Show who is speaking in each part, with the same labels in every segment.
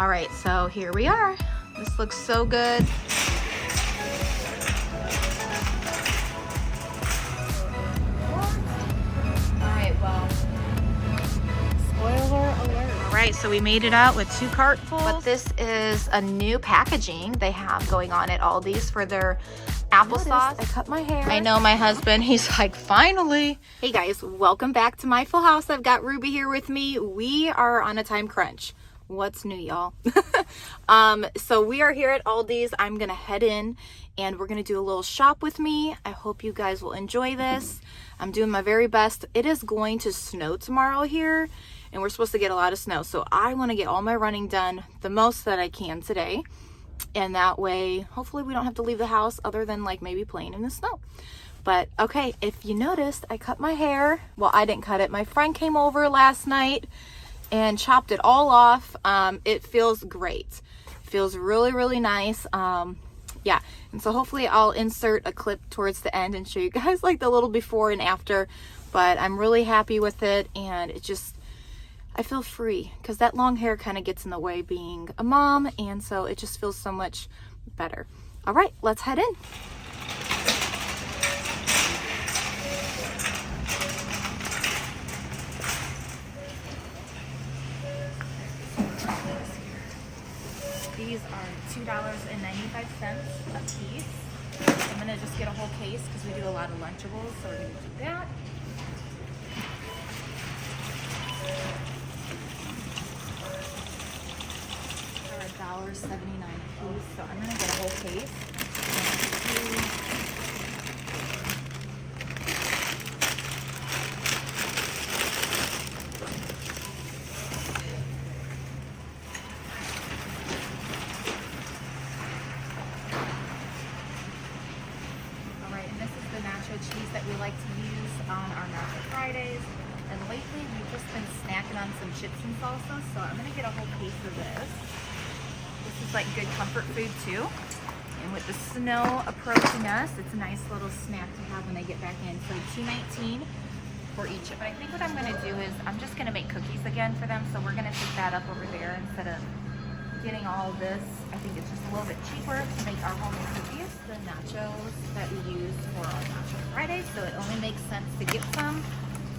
Speaker 1: All right, so here we are. This looks so good. All right, well, spoiler alert. All right, so we made it out with 2 cartfuls. But this is a new packaging they have going on at Aldi's for their applesauce. I cut my hair. I know my husband, he's like, finally. Hey guys, welcome back to my full house. I've got Ruby here with me. We are on a time crunch. What's new, y'all? So we are here at Aldi's. I'm gonna head in and we're gonna do a little shop with me. I hope you guys will enjoy this. I'm doing my very best. It is going to snow tomorrow here and we're supposed to get a lot of snow. So I wanna get all my running done the most that I can today. And that way, hopefully we don't have to leave the house other than like maybe playing in the snow. But okay, if you noticed, I cut my hair. Well, I didn't cut it. My friend came over last night and chopped it all off. It feels great. Feels really, really nice. Yeah, and so hopefully I'll insert a clip towards the end and show you guys like the little before and after. But I'm really happy with it, and it just, I feel free because that long hair kind of gets in the way being a mom, and so it just feels so much better. All right, let's head in. These are $2.95 a piece. I'm gonna just get a whole case because we do a lot of Lunchables, so we're gonna do that. $1.79 a piece, so I'm gonna get a whole case. All right, and this is the nacho cheese that we like to use on our Nacho Fridays. And lately we've just been snacking on some chips and salsa, so I'm gonna get a whole case of this. This is like good comfort food too. And with the snow approaching us, it's a nice little snack to have when they get back in. So $2.19 for each. But I think what I'm gonna do is I'm just gonna make cookies again for them. So we're gonna take that up over there instead of getting all this. I think it's just a little bit cheaper to make our homemade cookies. The nachos that we use for our Nacho Fridays, so it only makes sense to get some.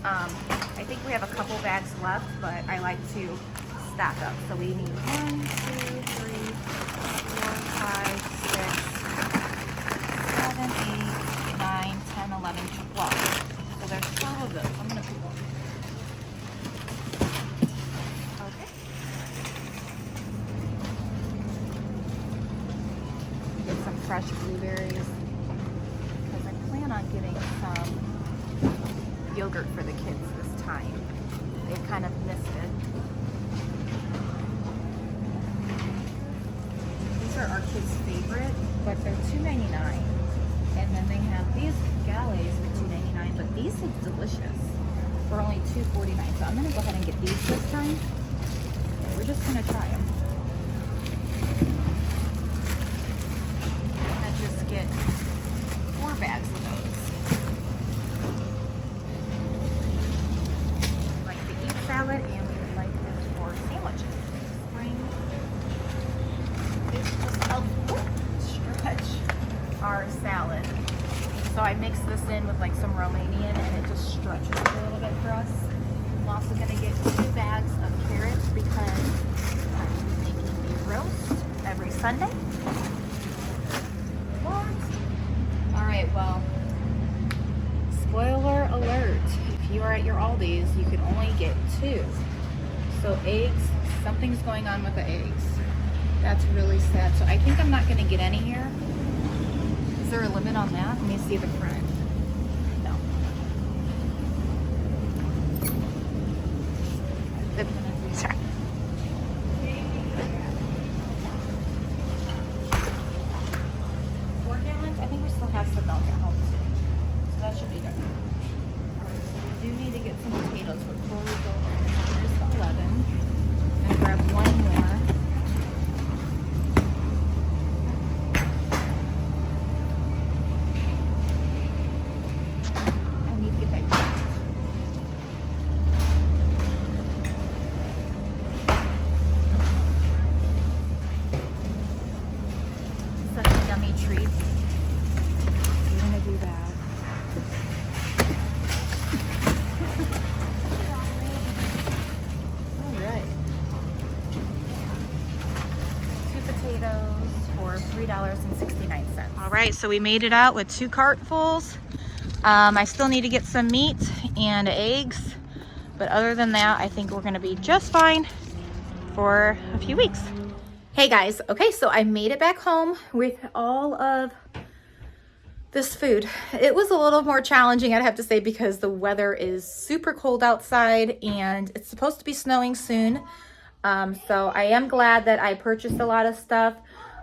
Speaker 1: I think we have a couple bags left, but I like to stack up. So we need 1, 2, 3, 4, 5, 6, 7, 8, 9, 10, 11, 12. So there's 12 of those. I'm gonna pick one. Okay. Get some fresh blueberries because I plan on getting some yogurt for the kids this time. They kind of missed it. These are our kids' favorite, but they're $2.99. And then they have these galets for $2.99, but these look delicious for only $2.49. So I'm gonna go ahead and get these this time. We're just gonna try them. I just get 4 bags of those. Salad, and we would like them for sandwiches. Spring. This just helps stretch our salad. So I mix this in with like some Romanian and it just stretches it a little bit for us. I'm also going to get 2 bags of carrots because I'm making a roast every Sunday. What? Alright, well, spoiler alert. If you are at your Aldi's, you can only get 2. So eggs, something's going on with the eggs. That's really sad. So I think I'm not gonna get any here. Is there a limit on that? Let me see the front. No. Sorry. 4 gallons? I think we still have some milk at home too. So that should be good. We do need to get some potatoes before we go home. There's the 11. I'm gonna grab one more.
Speaker 2: potatoes for $3.69.
Speaker 1: All right, so we made it out with 2 cartfuls. I still need to get some meat and eggs, but other than that, I think we're gonna be just fine for a few weeks. Hey guys, okay, so I made it back home with all of this food. It was a little more challenging, I'd have to say, because the weather is super cold outside and it's supposed to be snowing soon. So I am glad that I purchased a lot of stuff.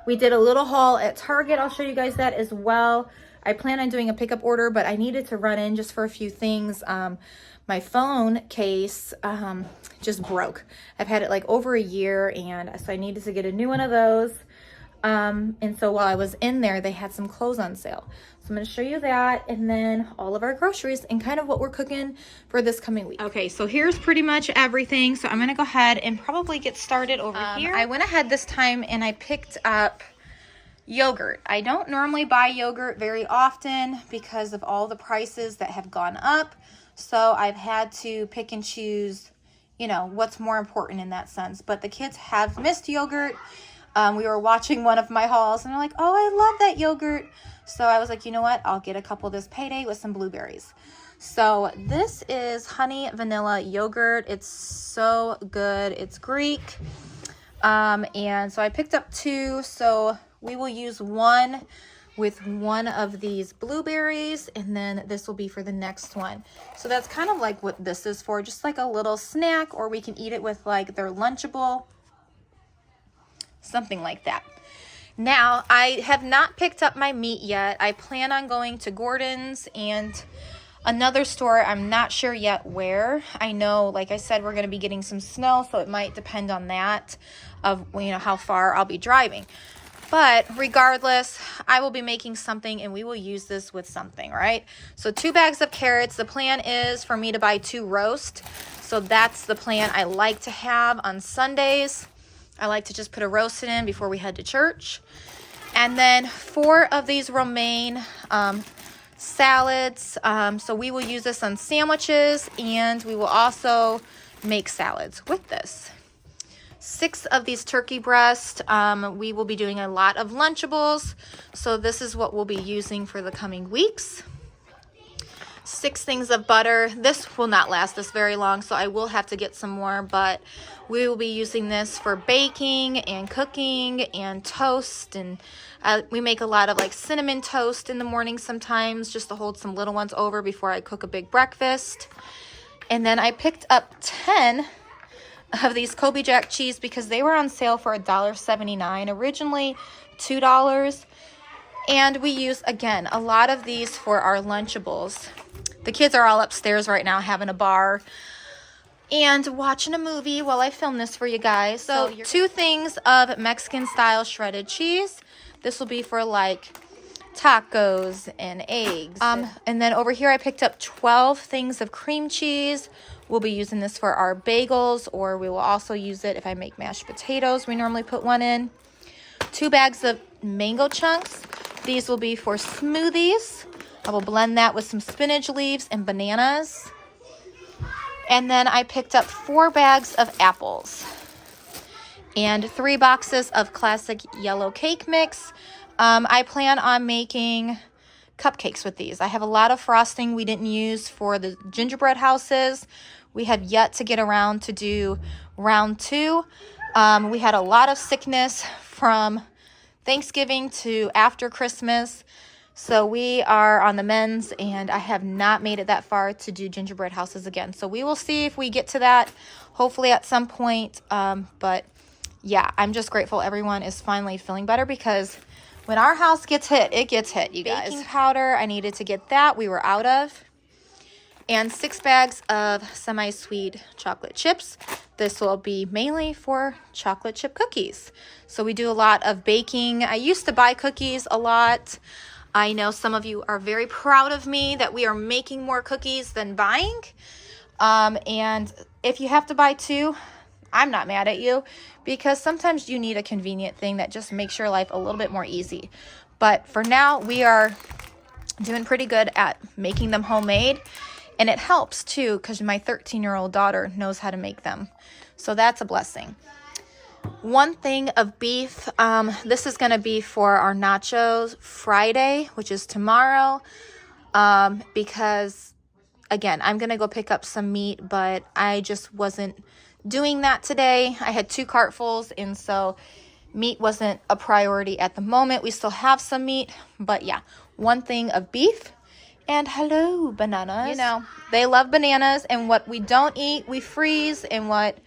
Speaker 1: We did a little haul at Target. I'll show you guys that as well. I plan on doing a pickup order, but I needed to run in just for a few things. My phone case just broke. I've had it like over a year, and so I needed to get a new one of those. And so while I was in there, they had some clothes on sale. So I'm going to show you that, and then all of our groceries and kind of what we're cooking for this coming week. Okay, so here's pretty much everything. So I'm going to go ahead and probably get started over here. I went ahead this time and I picked up yogurt. I don't normally buy yogurt very often because of all the prices that have gone up. So I've had to pick and choose, you know, what's more important in that sense. But the kids have missed yogurt. We were watching one of my hauls and they're like, oh, I love that yogurt. So I was like, you know what? I'll get a couple this payday with some blueberries. So this is honey vanilla yogurt. It's so good. It's Greek. And so I picked up 2. So we will use one with one of these blueberries, and then this will be for the next one. So that's kind of like what this is for, just like a little snack, or we can eat it with like their Lunchable, something like that. Now, I have not picked up my meat yet. I plan on going to Gordon's and another store. I'm not sure yet where. I know, like I said, we're going to be getting some snow, so it might depend on that, of, you know, how far I'll be driving. But regardless, I will be making something and we will use this with something, right? So 2 bags of carrots. The plan is for me to buy 2 roast. So that's the plan I like to have on Sundays. I like to just put a roasted in before we head to church. And then 4 of these romaine salads. So we will use this on sandwiches, and we will also make salads with this. 6 of these turkey breasts. We will be doing a lot of Lunchables. So this is what we'll be using for the coming weeks. 6 things of butter. This will not last us very long, so I will have to get some more, but we will be using this for baking and cooking and toast, and we make a lot of like cinnamon toast in the morning sometimes, just to hold some little ones over before I cook a big breakfast. And then I picked up 10 of these Kobe Jack cheese because they were on sale for $1.79, originally $2. And we use, again, a lot of these for our Lunchables. The kids are all upstairs right now having a bar and watching a movie while I film this for you guys. So 2 things of Mexican style shredded cheese. This will be for like tacos and eggs. And then over here I picked up 12 things of cream cheese. We'll be using this for our bagels, or we will also use it if I make mashed potatoes. We normally put 1 in. 2 bags of mango chunks. These will be for smoothies. I will blend that with some spinach leaves and bananas. And then I picked up 4 bags of apples and 3 boxes of classic yellow cake mix. I plan on making cupcakes with these. I have a lot of frosting we didn't use for the gingerbread houses. We have yet to get around to do round 2. We had a lot of sickness from Thanksgiving to after Christmas. So we are on the mends, and I have not made it that far to do gingerbread houses again. So we will see if we get to that, hopefully at some point. But yeah, I'm just grateful everyone is finally feeling better, because when our house gets hit, it gets hit, you guys. Baking powder, I needed to get that. We were out of. And 6 bags of semi-sweet chocolate chips. This will be mainly for chocolate chip cookies. So we do a lot of baking. I used to buy cookies a lot. I know some of you are very proud of me that we are making more cookies than buying. And if you have to buy 2, I'm not mad at you, because sometimes you need a convenient thing that just makes your life a little bit more easy. But for now, we are doing pretty good at making them homemade. And it helps too, because my 13-year-old daughter knows how to make them. So that's a blessing. 1 thing of beef. This is going to be for our nachos Friday, which is tomorrow, because again, I'm going to go pick up some meat, but I just wasn't doing that today. I had 2 cartfuls, and so meat wasn't a priority at the moment. We still have some meat, but yeah, 1 thing of beef. And hello, bananas. You know, they love bananas, and what we don't eat, we freeze, and what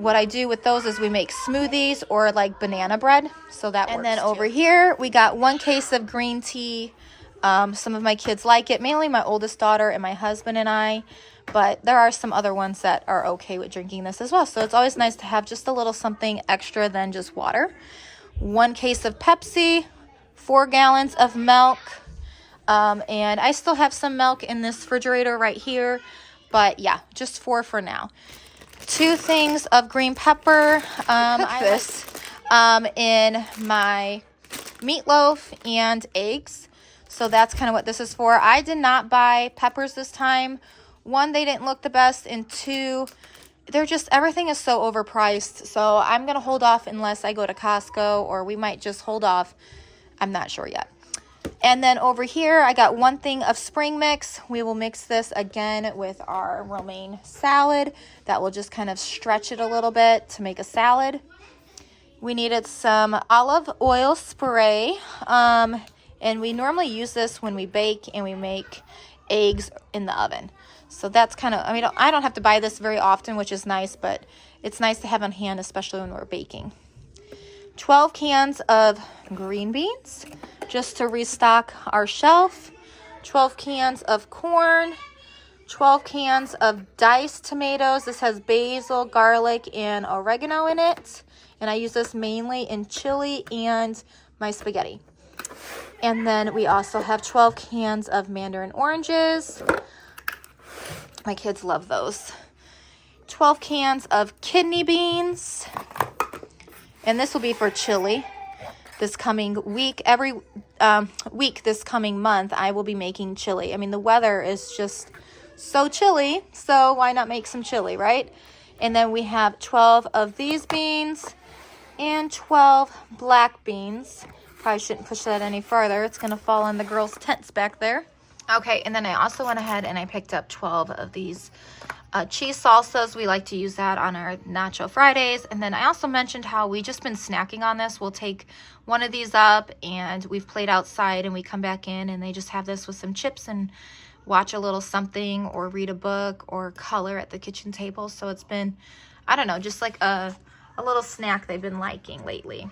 Speaker 1: I do with those is we make smoothies or like banana bread, so that works. And then over here, we got 1 case of green tea. Some of my kids like it, mainly my oldest daughter and my husband and I, but there are some other ones that are okay with drinking this as well. So it's always nice to have just a little something extra than just water. 1 case of Pepsi, 4 gallons of milk, and I still have some milk in this refrigerator right here, but yeah, just 4 for now. 2 things of green pepper. I cook this in my meatloaf and eggs. So that's kind of what this is for. I did not buy peppers this time. 1, they didn't look the best, and 2, they're just, everything is so overpriced. So I'm going to hold off unless I go to Costco, or we might just hold off. I'm not sure yet. And then over here, I got 1 thing of spring mix. We will mix this again with our romaine salad. That will just kind of stretch it a little bit to make a salad. We needed some olive oil spray. And we normally use this when we bake and we make eggs in the oven. So that's kind of, I mean, I don't have to buy this very often, which is nice, but it's nice to have on hand, especially when we're baking. 12 cans of green beans, just to restock our shelf. 12 cans of corn. 12 cans of diced tomatoes. This has basil, garlic, and oregano in it. And I use this mainly in chili and my spaghetti. And then we also have 12 cans of mandarin oranges. My kids love those. 12 cans of kidney beans. And this will be for chili. This coming week, every week this coming month, I will be making chili. I mean, the weather is just so chilly, so why not make some chili, right? And then we have 12 of these beans and 12 black beans. Probably shouldn't push that any farther. It's going to fall on the girls' tents back there. Okay, and then I also went ahead and I picked up 12 of these cheese salsas. We like to use that on our Nacho Fridays. And then I also mentioned how we just been snacking on this. We'll take 1 of these up, and we've played outside, and we come back in, and they just have this with some chips and watch a little something or read a book or color at the kitchen table. So it's been, I don't know, just like a little snack they've been liking lately.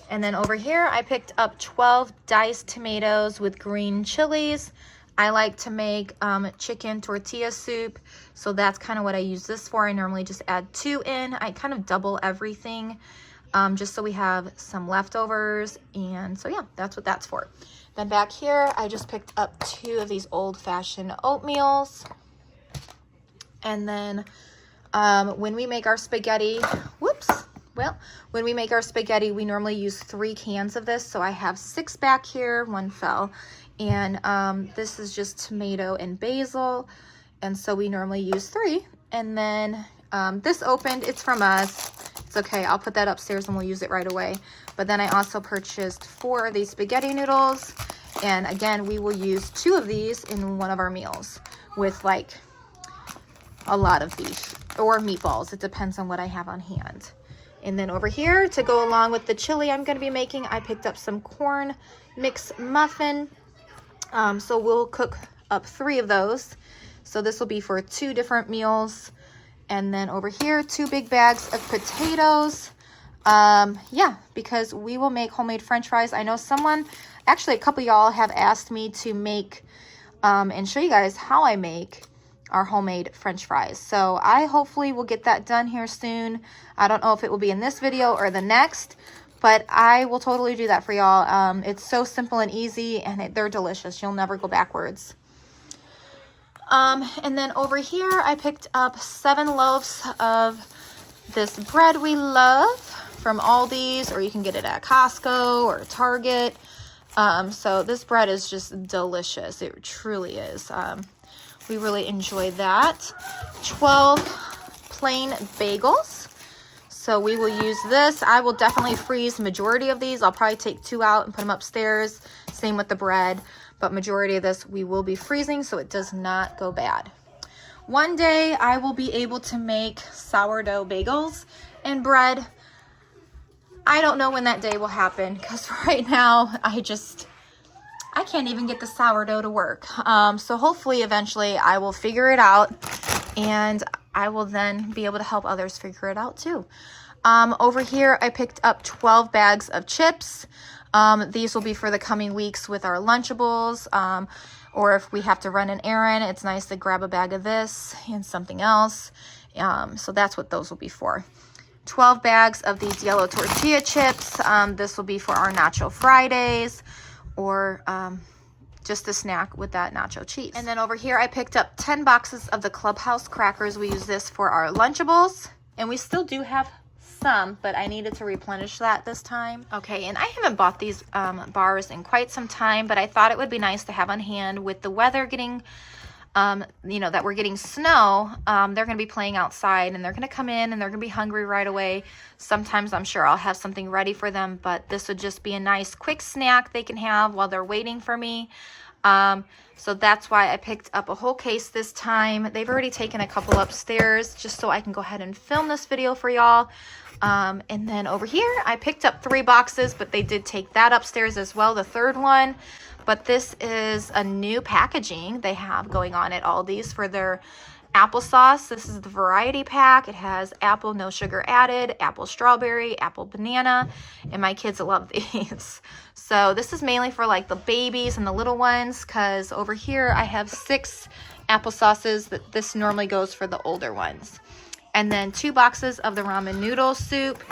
Speaker 1: And then over here, I picked up 12 diced tomatoes with green chilies. I like to make chicken tortilla soup, so that's kind of what I use this for. I normally just add 2 in. I kind of double everything just so we have some leftovers. And so yeah, that's what that's for. Then back here, I just picked up 2 of these old-fashioned oatmeals. And then when we make our spaghetti, when we make our spaghetti, we normally use 3 cans of this. So I have 6 back here, 1 fell. And this is just tomato and basil. And so we normally use 3. And then this opened, it's from us. It's okay, I'll put that upstairs and we'll use it right away. But then I also purchased 4 of these spaghetti noodles. And again, we will use 2 of these in one of our meals with like a lot of beef or meatballs. It depends on what I have on hand. And then over here, to go along with the chili I'm going to be making, I picked up some corn mix muffin. So we'll cook up 3 of those. So this will be for 2 different meals. And then over here, 2 big bags of potatoes. Yeah, because we will make homemade French fries. I know someone, actually a couple of y'all have asked me to make and show you guys how I make our homemade French fries. So I hopefully will get that done here soon. I don't know if it will be in this video or the next, but I will totally do that for y'all. It's so simple and easy, and they're delicious. You'll never go backwards. And then over here, I picked up 7 loaves of this bread we love from Aldi's, or you can get it at Costco or Target. So this bread is just delicious. It truly is. We really enjoy that. 12 plain bagels. So we will use this. I will definitely freeze majority of these. I'll probably take 2 out and put them upstairs. Same with the bread. But majority of this we will be freezing so it does not go bad. One day I will be able to make sourdough bagels and bread. I don't know when that day will happen because right now I can't even get the sourdough to work. So hopefully eventually I will figure it out and I will then be able to help others figure it out too. Over here I picked up 12 bags of chips. These will be for the coming weeks with our Lunchables. Or if we have to run an errand, it's nice to grab a bag of this and something else. So that's what those will be for. 12 bags of these yellow tortilla chips. This will be for our Nacho Fridays or just a snack with that nacho cheese. And then over here, I picked up 10 boxes of the Clubhouse crackers. We use this for our Lunchables. And we still do have some, but I needed to replenish that this time. Okay, and I haven't bought these bars in quite some time, but I thought it would be nice to have on hand with the weather getting you know, that we're getting snow. They're going to be playing outside and they're going to come in and they're going to be hungry right away. Sometimes I'm sure I'll have something ready for them, but this would just be a nice quick snack they can have while they're waiting for me. So that's why I picked up a whole case this time. They've already taken a couple upstairs just so I can go ahead and film this video for y'all. And then over here, I picked up 3 boxes, but they did take that upstairs as well, the third one. But this is a new packaging they have going on at Aldi's for their applesauce. This is the variety pack. It has apple, no sugar added, apple strawberry, apple banana, and my kids love these. So this is mainly for like the babies and the little ones, because over here I have 6 applesauces that this normally goes for the older ones. And then 2 boxes of the ramen noodle soup.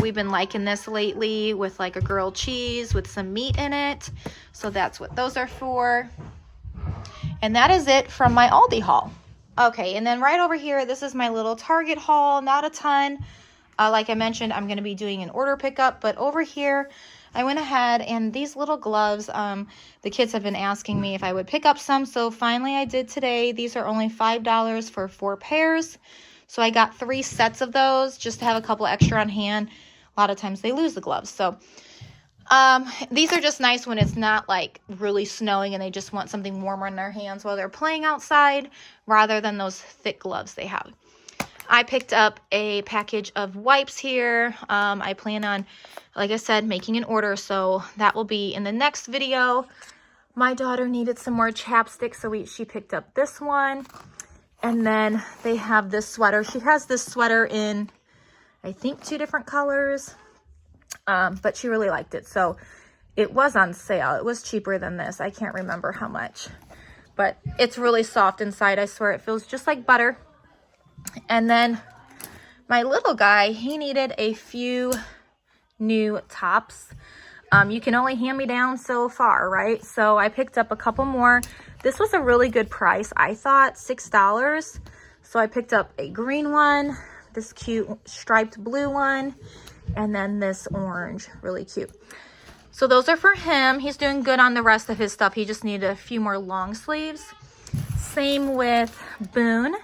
Speaker 1: We've been liking this lately with like a grilled cheese with some meat in it. So that's what those are for. And that is it from my Aldi haul. Okay, and then right over here, this is my little Target haul. Not a ton. Like I mentioned, I'm going to be doing an order pickup. But over here, I went ahead and these little gloves, the kids have been asking me if I would pick up some. So finally I did today. These are only $5 for 4 pairs. So I got 3 sets of those just to have a couple extra on hand. A lot of times they lose the gloves. So these are just nice when it's not like really snowing and they just want something warmer in their hands while they're playing outside rather than those thick gloves they have. I picked up a package of wipes here. I plan on, like I said, making an order. So that will be in the next video. My daughter needed some more chapstick, so she picked up this one. And then they have this sweater. She has this sweater in, I think, 2 different colors. But she really liked it. So it was on sale. It was cheaper than this. I can't remember how much. But it's really soft inside. I swear it feels just like butter. And then my little guy, he needed a few new tops. You can only hand me down so far, right? So I picked up a couple more. This was a really good price, I thought, $6. So I picked up a green one, this cute striped blue one, and then this orange, really cute. So those are for him. He's doing good on the rest of his stuff. He just needed a few more long sleeves. Same with Boone.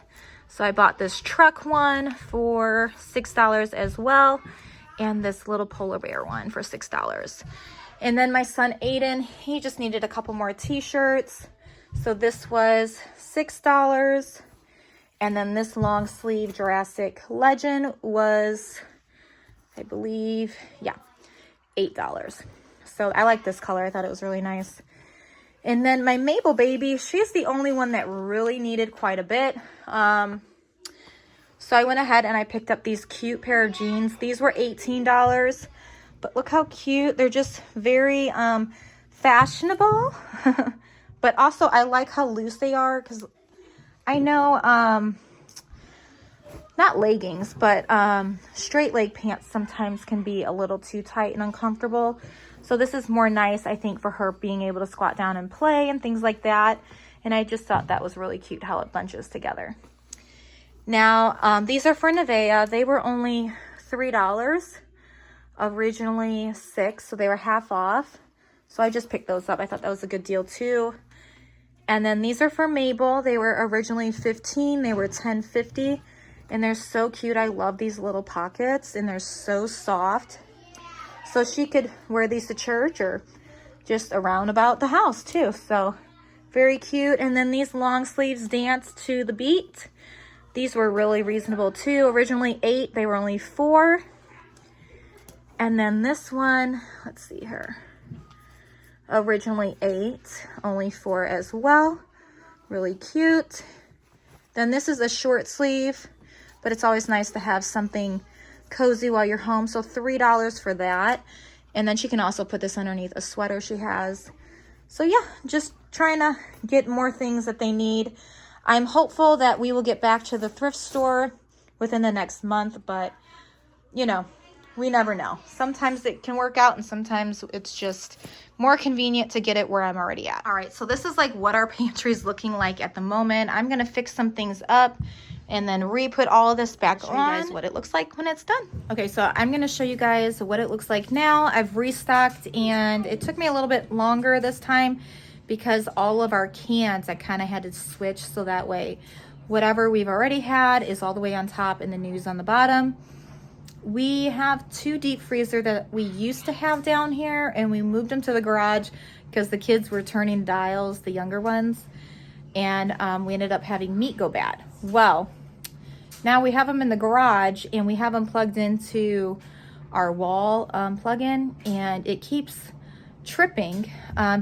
Speaker 1: So I bought this truck one for $6 as well, and this little polar bear one for $6. And then my son Aiden, he just needed a couple more t-shirts. So this was $6. And then this long sleeve Jurassic Legend was, I believe, yeah, $8. So I like this color. I thought it was really nice. And then my Mabel baby, she's the only one that really needed quite a bit. So I went ahead and I picked up these cute pair of jeans. These were $18, but look how cute. They're just very fashionable. But also I like how loose they are, because I know, not leggings, but straight leg pants sometimes can be a little too tight and uncomfortable. So this is more nice, I think, for her being able to squat down and play and things like that. And I just thought that was really cute how it bunches together. Now, these are for Nevaeh. They were only $3, originally $6, so they were half off. So I just picked those up. I thought that was a good deal too. And then these are for Mabel. They were originally $15. They were $10.50. And they're so cute. I love these little pockets, and they're so soft. So she could wear these to church or just around about the house too. So very cute. And then these long sleeves dance to the beat. These were really reasonable too. Originally $8, they were only $4. And then this one, let's see here. Originally $8, only $4 as well. Really cute. Then this is a short sleeve, but it's always nice to have something cozy while you're home. So $3 for that. And then she can also put this underneath a sweater she has. So yeah, just trying to get more things that they need. I'm hopeful that we will get back to the thrift store within the next month, but you know, we never know. Sometimes it can work out and sometimes it's just more convenient to get it where I'm already at. All right, so this is like what our pantry is looking like at the moment. I'm gonna fix some things up and then re-put all of this back on. Show you guys what it looks like when it's done. Okay, so I'm gonna show you guys what it looks like now. I've restocked, and it took me a little bit longer this time because all of our cans I kind of had to switch, so that way whatever we've already had is all the way on top and the new's on the bottom. We have 2 deep freezer that we used to have down here, and we moved them to the garage because the kids were turning dials, the younger ones, and we ended up having meat go bad. Well, now we have them in the garage, and we have them plugged into our wall plug-in, and it keeps tripping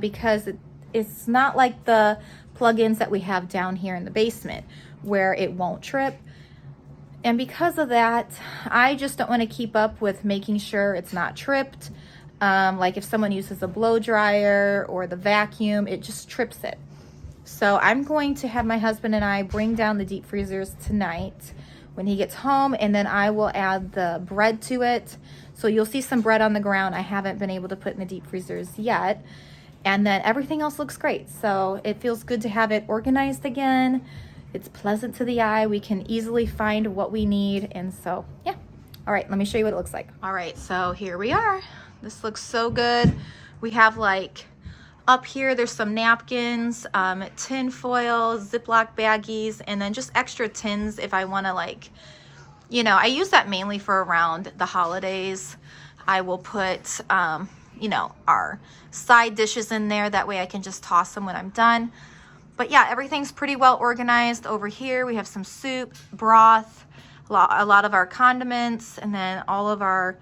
Speaker 1: because it's not like the plug-ins that we have down here in the basement where it won't trip. And because of that, I just don't want to keep up with making sure it's not tripped. Like if someone uses a blow dryer or the vacuum, it just trips it. So I'm going to have my husband and I bring down the deep freezers tonight when he gets home, and then I will add the bread to it. So you'll see some bread on the ground I haven't been able to put in the deep freezers yet. And then everything else looks great. So it feels good to have it organized again. It's pleasant to the eye. We can easily find what we need. And so, yeah. All right, let me show you what it looks like. All right, so here we are. This looks so good. We have like up here, there's some napkins, tin foil, Ziploc baggies, and then just extra tins if I want to, like, you know, I use that mainly for around the holidays. I will put, you know, our side dishes in there. That way I can just toss them when I'm done. But yeah, everything's pretty well organized. Over here, we have some soup, broth, a lot of our condiments, and then all of our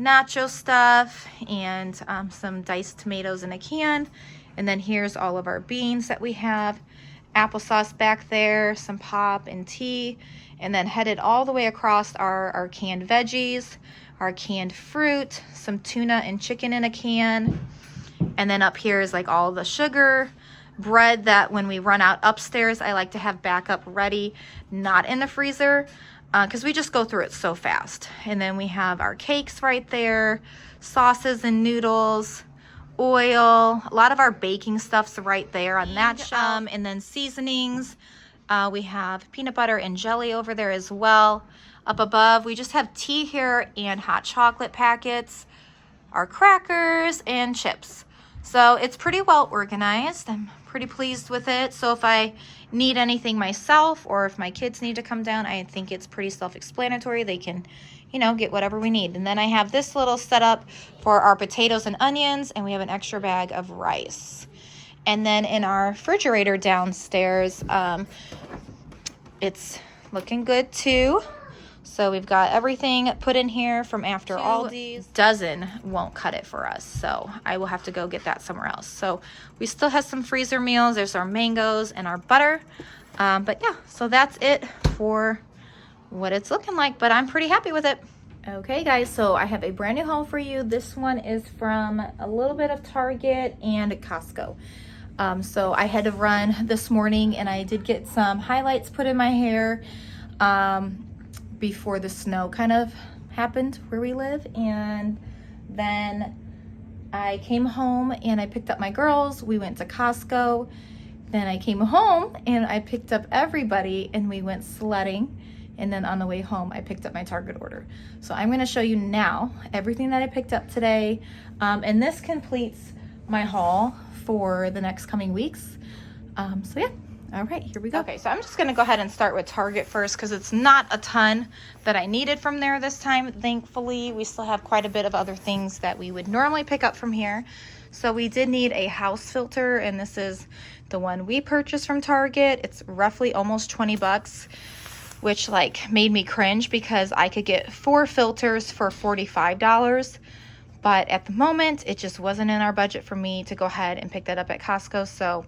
Speaker 1: nacho stuff, and some diced tomatoes in a can. And then here's all of our beans that we have, applesauce back there, some pop and tea, and then headed all the way across our canned veggies, our canned fruit, some tuna and chicken in a can. And then up here is like all the sugar, bread that when we run out upstairs, I like to have backup ready, not in the freezer, because we just go through it so fast. And then we have our cakes right there, sauces and noodles, oil, a lot of our baking stuff's right there on that shelf. And then seasonings, we have peanut butter and jelly over there as well. Up above, we just have tea here and hot chocolate packets, our crackers and chips. So it's pretty well organized. I'm pretty pleased with it. So if I need anything myself, or if my kids need to come down, I think it's pretty self-explanatory. They can, you know, get whatever we need. And then I have this little setup for our potatoes and onions, and we have an extra bag of rice. And then in our refrigerator downstairs, it's looking good too. So we've got everything put in here from after Aldi's. Dozen won't cut it for us, so I will have to go get that somewhere else. So we still have some freezer meals. There's our mangoes and our butter. But yeah, so that's it for what it's looking like, but I'm pretty happy with it. Okay guys, so I have a brand new haul for you. This one is from a little bit of Target and Costco. So I had to run this morning, and I did get some highlights put in my hair before the snow kind of happened where we live. And then I came home and I picked up my girls. We went to Costco. Then I came home and I picked up everybody, and we went sledding. And then on the way home, I picked up my Target order. So I'm gonna show you now everything that I picked up today. And this completes my haul for the next coming weeks. So yeah, All right, here we go. Okay, so I'm just gonna go ahead and start with Target first because it's not a ton that I needed from there this time. Thankfully, we still have quite a bit of other things that we would normally pick up from here. So we did need a house filter, and this is the one we purchased from Target. It's roughly almost 20 bucks, which like made me cringe because I could get 4 filters for $45. But at the moment, it just wasn't in our budget for me to go ahead and pick that up at Costco. So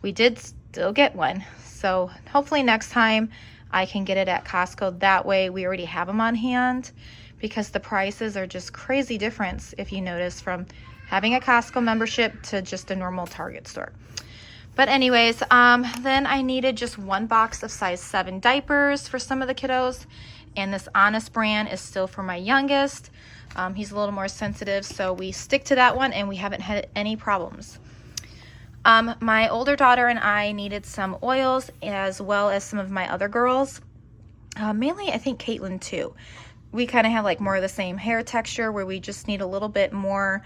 Speaker 1: we did still get one. So hopefully next time I can get it at Costco. That way we already have them on hand, because the prices are just crazy difference, if you notice, from having a Costco membership to just a normal Target store. But anyways, then I needed just 1 box of size 7 diapers for some of the kiddos. And this Honest brand is still for my youngest. He's a little more sensitive, so we stick to that one, and we haven't had any problems. My older daughter and I needed some oils, as well as some of my other girls. Mainly, I think Caitlin too. We kind of have like more of the same hair texture, where we just need a little bit more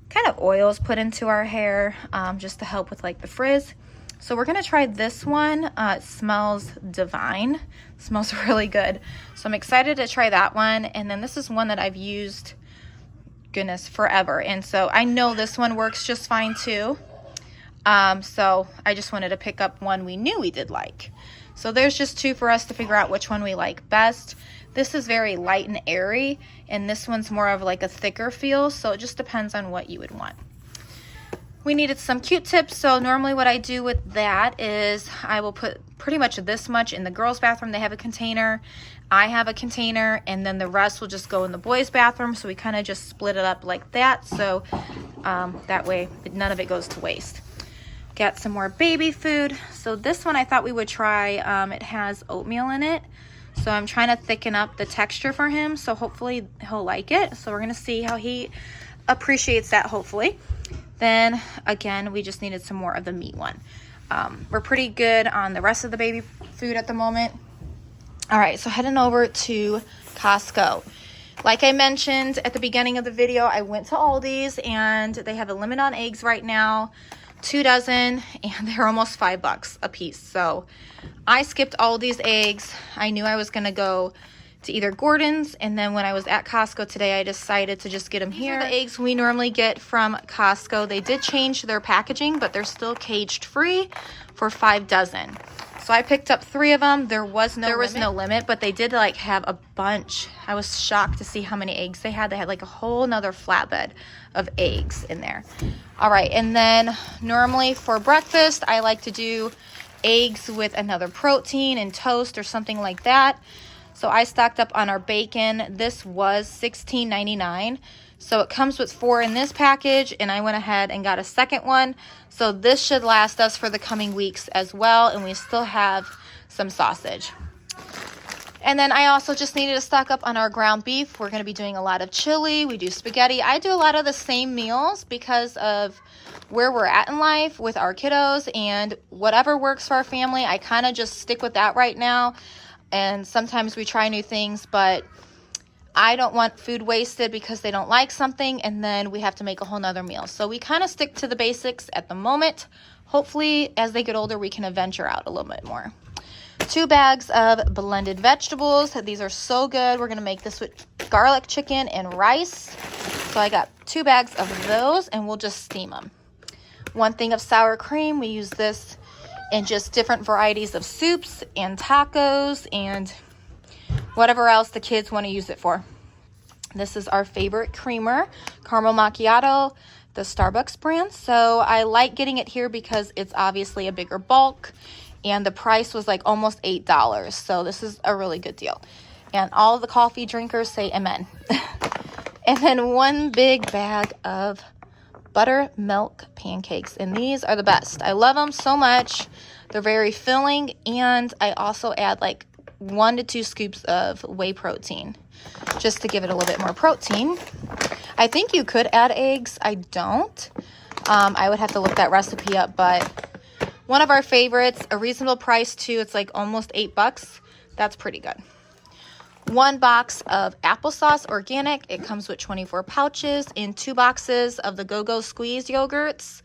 Speaker 1: kind of oils put into our hair, just to help with like the frizz. So we're gonna try this one. It smells divine. It smells really good. So I'm excited to try that one. And then this is one that I've used, goodness, forever. And so I know this one works just fine too. So I just wanted to pick up one we knew we did like. So there's just 2 for us to figure out which one we like best. This is very light and airy, and this one's more of like a thicker feel, so it just depends on what you would want. We needed some Q-tips, so normally what I do with that is I will put pretty much this much in the girls' bathroom. They have a container, I have a container, and then the rest will just go in the boys' bathroom, so we kind of just split it up like that, so that way none of it goes to waste. Got some more baby food. So this one I thought we would try. It has oatmeal in it. So I'm trying to thicken up the texture for him. So hopefully he'll like it. So we're going to see how he appreciates that, hopefully. Then again, we just needed some more of the meat one. We're pretty good on the rest of the baby food at the moment. All right, so heading over to Costco. Like I mentioned at the beginning of the video, I went to Aldi's, and they have a limit on eggs right now. 2 dozen, and they're almost $5 a piece. So I skipped Aldi's eggs. I knew I was gonna go to either Gordon's, and then when I was at Costco today, I decided to just get them here. These are the eggs we normally get from Costco. They did change their packaging, but they're still caged free for 5 dozen. So I picked up 3 of them. There was no limit, but they did like have a bunch. I was shocked to see how many eggs they had. They had like a whole nother flatbed of eggs in there. All right, and then normally for breakfast, I like to do eggs with another protein and toast or something like that. So I stocked up on our bacon. This was $16.99. So it comes with 4 in this package, and I went ahead and got a second one. So this should last us for the coming weeks as well, and we still have some sausage. And then I also just needed to stock up on our ground beef. We're going to be doing a lot of chili. We do spaghetti. I do a lot of the same meals because of where we're at in life with our kiddos, and whatever works for our family, I kind of just stick with that right now. And sometimes we try new things, but I don't want food wasted because they don't like something, and then we have to make a whole nother meal. So we kind of stick to the basics at the moment. Hopefully, as they get older, we can venture out a little bit more. 2 bags of blended vegetables. These are so good. We're going to make this with garlic chicken and rice. So I got 2 bags of those, and we'll just steam them. 1 thing of sour cream. We use this in just different varieties of soups and tacos and whatever else the kids want to use it for. This is our favorite creamer, caramel macchiato, the Starbucks brand. So I like getting it here because it's obviously a bigger bulk, and the price was like almost $8. So this is a really good deal. And all of the coffee drinkers say amen. And then 1 big bag of buttermilk pancakes, and these are the best. I love them so much. They're very filling, and I also add like 1 to 2 scoops of whey protein just to give it a little bit more protein. I think you could add eggs. I don't. I would have to look that recipe up, but one of our favorites, a reasonable price too. It's like almost $8. That's pretty good. 1 box of applesauce organic. It comes with 24 pouches in 2 boxes of the Go-Go Squeeze yogurts,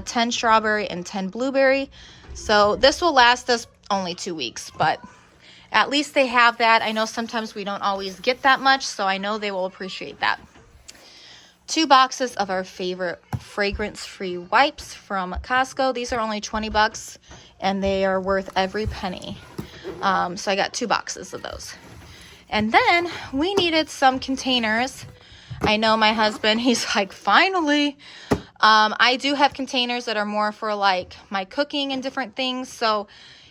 Speaker 1: 10 strawberry and 10 blueberry. So this will last us only 2 weeks, but at least they have that. I know sometimes we don't always get that much, so I know they will appreciate that. 2 boxes of our favorite fragrance-free wipes from Costco. These are only 20 bucks, and they are worth every penny. So I got 2 boxes of those. And then we needed some containers. I know my husband, he's like, finally. I do have containers that are more for like my cooking and different things. So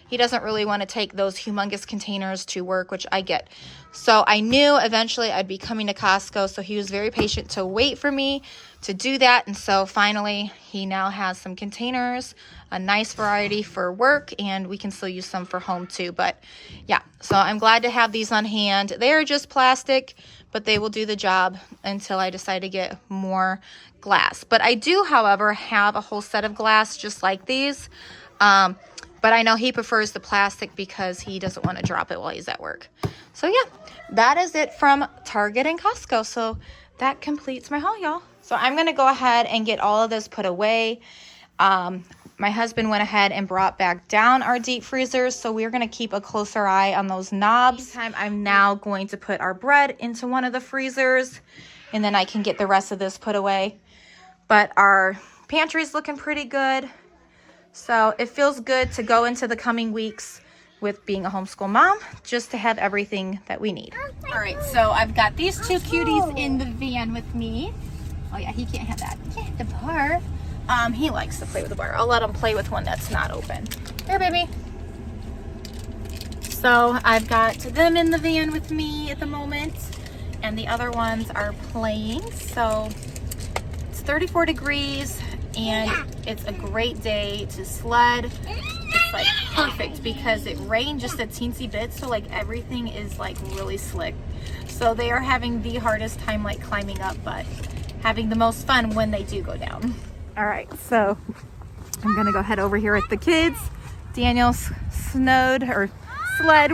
Speaker 1: he doesn't really want to take those humongous containers to work, which I get. So I knew eventually I'd be coming to Costco. So he was very patient to wait for me to do that. And so finally he now has some containers, a nice variety for work, and we can still use some for home too. But yeah, so I'm glad to have these on hand. They are just plastic, but they will do the job until I decide to get more glass. But I do, however, have a whole set of glass just like these. But I know he prefers the plastic because he doesn't want to drop it while he's at work. So yeah, that is it from Target and Costco. So that completes my haul, y'all. So I'm going to go ahead and get all of this put away. My husband went ahead and brought back down our deep freezers. So we're going to keep a closer eye on those knobs. I'm now going to put our bread into one of the freezers, and then I can get the rest of this put away. But our pantry is looking pretty good. So it feels good to go into the coming weeks with being a homeschool mom, just to have everything that we need. All right, so I've got these 2 cuties in the van with me. Oh yeah, he can't have that. He can't have the bar. He likes to play with the bar. I'll let him play with one that's not open. Here, baby. So I've got them in the van with me at the moment, and the other ones are playing. So it's 34 degrees. And it's a great day to sled. It's like perfect because it rained just a teensy bit, so like everything is like really slick. So they are having the hardest time like climbing up, but having the most fun when they do go down. All right, so I'm gonna go head over here with the kids. Daniel's sled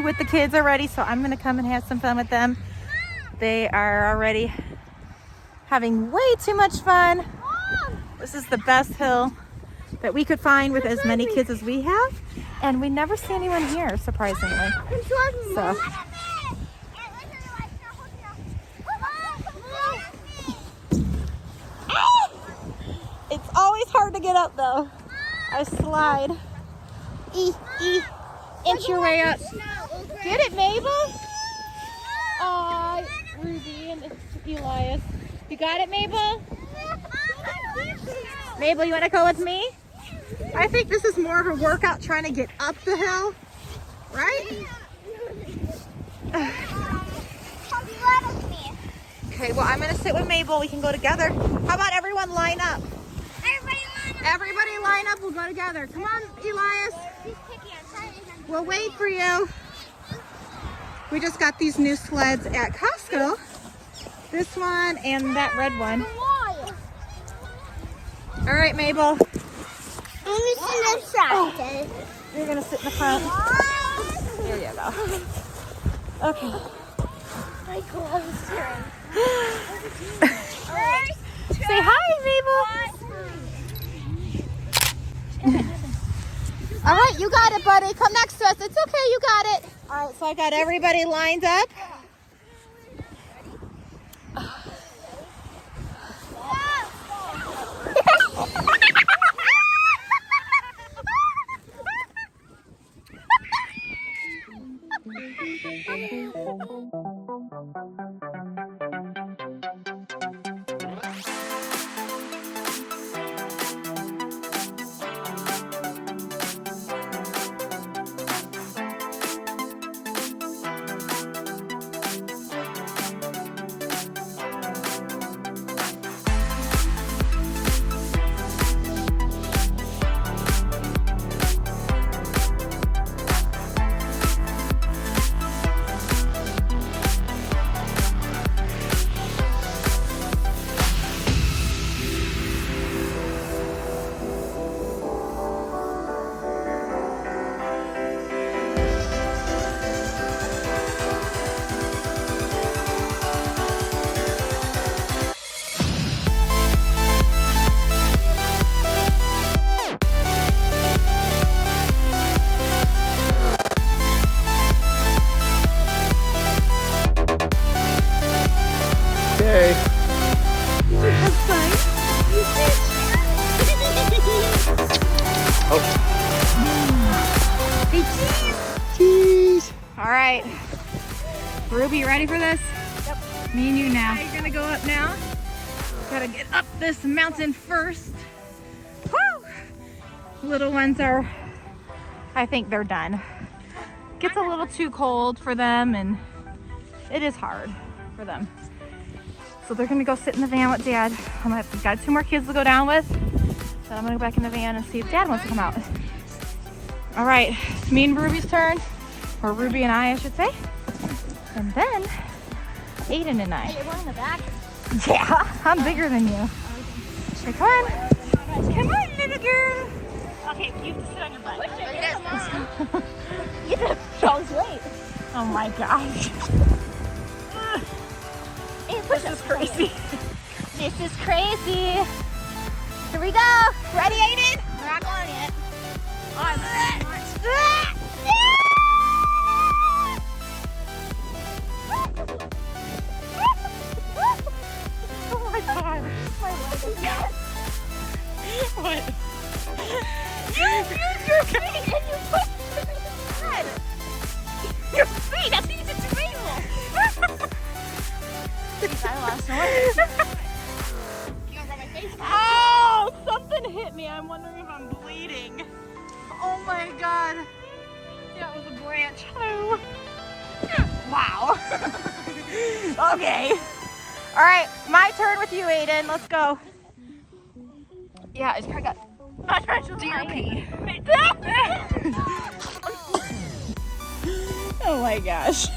Speaker 1: with the kids already, so I'm gonna come and have some fun with them. They are already having way too much fun. This is the best hill that we could find with as many kids as we have. And we never see anyone here, surprisingly. So. It's always hard to get up though. I slide. Inch your way up. Get it, Mabel? Aw, Ruby and Elias. You got it, Mabel? Mabel, you want to go with me? I think this is more of a workout trying to get up the hill, right? Okay, well, I'm going to sit with Mabel. We can go together. How about everyone line up? Everybody line up. We'll go together. Come on, Elias. We'll wait for you. We just got these new sleds at Costco. This one and that red one. All right, Mabel.
Speaker 3: I'm going to sit in the front.
Speaker 1: You're going to sit in the front. There you go. Okay.
Speaker 3: My clothes turn.
Speaker 1: Say hi, Mabel. All right, you got it, buddy. Come next to us. It's okay, you got it. All right, so I got everybody lined up. right. Ruby, you ready for this?
Speaker 2: Yep.
Speaker 1: Me and you now. You're gonna go up now. Gotta get up this mountain first. Woo! Little ones are, I think they're done. Gets a little too cold for them and it is hard for them. So they're gonna go sit in the van with Dad. I've got 2 more kids to go down with. Then I'm gonna go back in the van and see if Dad wants to come out. All right, it's me and Ruby's turn. Or Ruby and I should say. And then Aiden and I.
Speaker 2: Hey, you're going in the back?
Speaker 1: Yeah, I'm bigger than you. Okay, come on. Come on, little girl.
Speaker 2: Okay, you have to sit on your butt.
Speaker 1: You have Charles weight. Oh my gosh. This is crazy.
Speaker 2: This is crazy. Here we go. Ready, Aiden? We're not going yet. Oh,
Speaker 1: Oh my god.
Speaker 2: my leg is yes.
Speaker 1: What? You're okay.
Speaker 2: And you put head.
Speaker 1: Your feet. That's easy to feel.
Speaker 2: I lost noise.
Speaker 1: Oh, something hit me. I'm wondering if I'm bleeding. Oh my god. That was a branch. Oh. Wow. Okay. All right, my turn with you, Aiden. Let's go. Yeah, it's probably got. Do your pee. Oh my gosh.